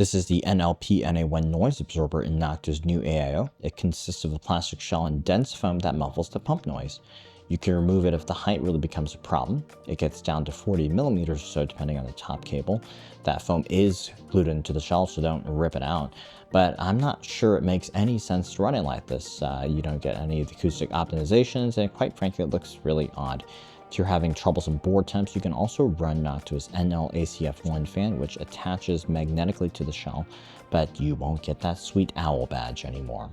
This is the NLP-NA1 noise absorber in Noctua's new AIO. It consists of a plastic shell and dense foam that muffles the pump noise. You can remove it if the height really becomes a problem. It gets down to 40 millimeters or so depending on the top cable. That foam is glued into the shell, so don't rip it out. But I'm not sure it makes any sense to run it like this. You don't get any of the acoustic optimizations, and quite frankly, it looks really odd. If you're having troublesome board temps, you can also run Noctua's NL-ACF1 fan, which attaches magnetically to the shell, but you won't get that sweet owl badge anymore.